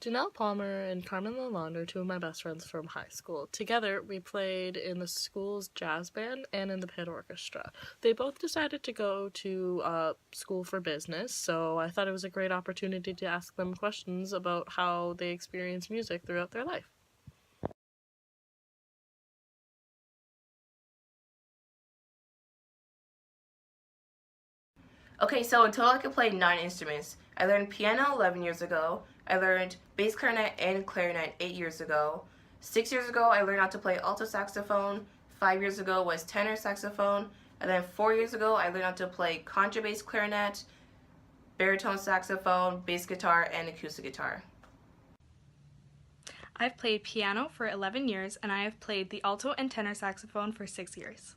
Janelle Palmer and Carmen Lalonde are two of my best friends from high school. Together, we played in the school's jazz band and in the pit orchestra. They both decided to go to school for business, so I thought it was a great opportunity to ask them questions about how they experience music throughout their life. Okay, so in total I could play 9 instruments. I learned piano 11 years ago. I learned bass clarinet and clarinet 8 years ago. 6 years ago I learned how to play alto saxophone. 5 years ago was tenor saxophone. And then 4 years ago I learned how to play contrabass clarinet, baritone saxophone, bass guitar, and acoustic guitar. I've played piano for 11 years and I have played the alto and tenor saxophone for 6 years.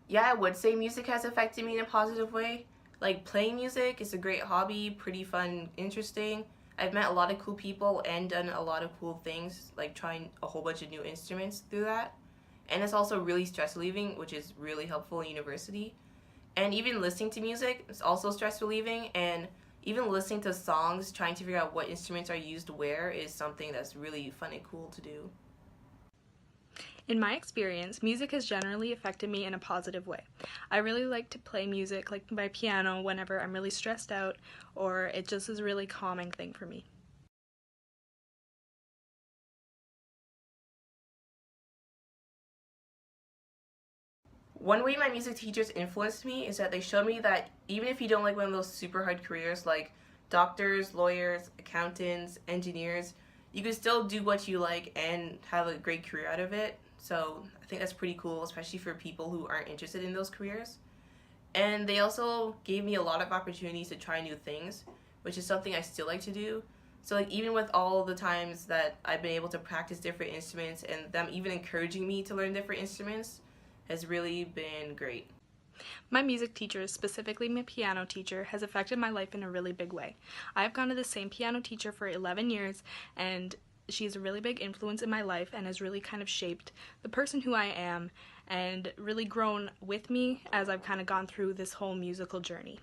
Yeah, I would say music has affected me in a positive way. Like, playing music is a great hobby, pretty fun, interesting. I've met a lot of cool people and done a lot of cool things, like trying a whole bunch of new instruments through that. And it's also really stress relieving, which is really helpful in university. And even listening to music is also stress relieving, and even listening to songs, trying to figure out what instruments are used where is something that's really fun and cool to do. In my experience, music has generally affected me in a positive way. I really like to play music, like my piano, whenever I'm really stressed out, or it just is a really calming thing for me. One way my music teachers influenced me is that they showed me that even if you don't like one of those super hard careers like doctors, lawyers, accountants, engineers, you can still do what you like and have a great career out of it. So I think that's pretty cool, especially for people who aren't interested in those careers. And they also gave me a lot of opportunities to try new things, which is something I still like to do. So like even with all the times that I've been able to practice different instruments and them even encouraging me to learn different instruments has really been great. My music teacher, specifically my piano teacher, has affected my life in a really big way. I've gone to the same piano teacher for 11 years, and she's a really big influence in my life and has really kind of shaped the person who I am and really grown with me as I've kind of gone through this whole musical journey.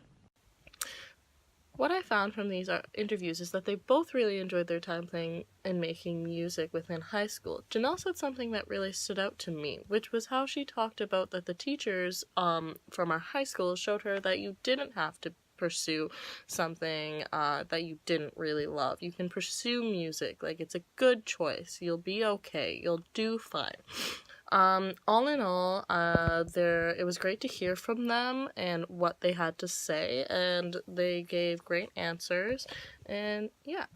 What I found from these interviews is that they both really enjoyed their time playing and making music within high school. Janelle said something that really stood out to me, which was how she talked about that the teachers from our high school showed her that you didn't have to pursue something that you didn't really love. You can pursue music. Like, it's a good choice. You'll be okay. You'll do fine. All in all, it was great to hear from them and what they had to say, and they gave great answers, and yeah.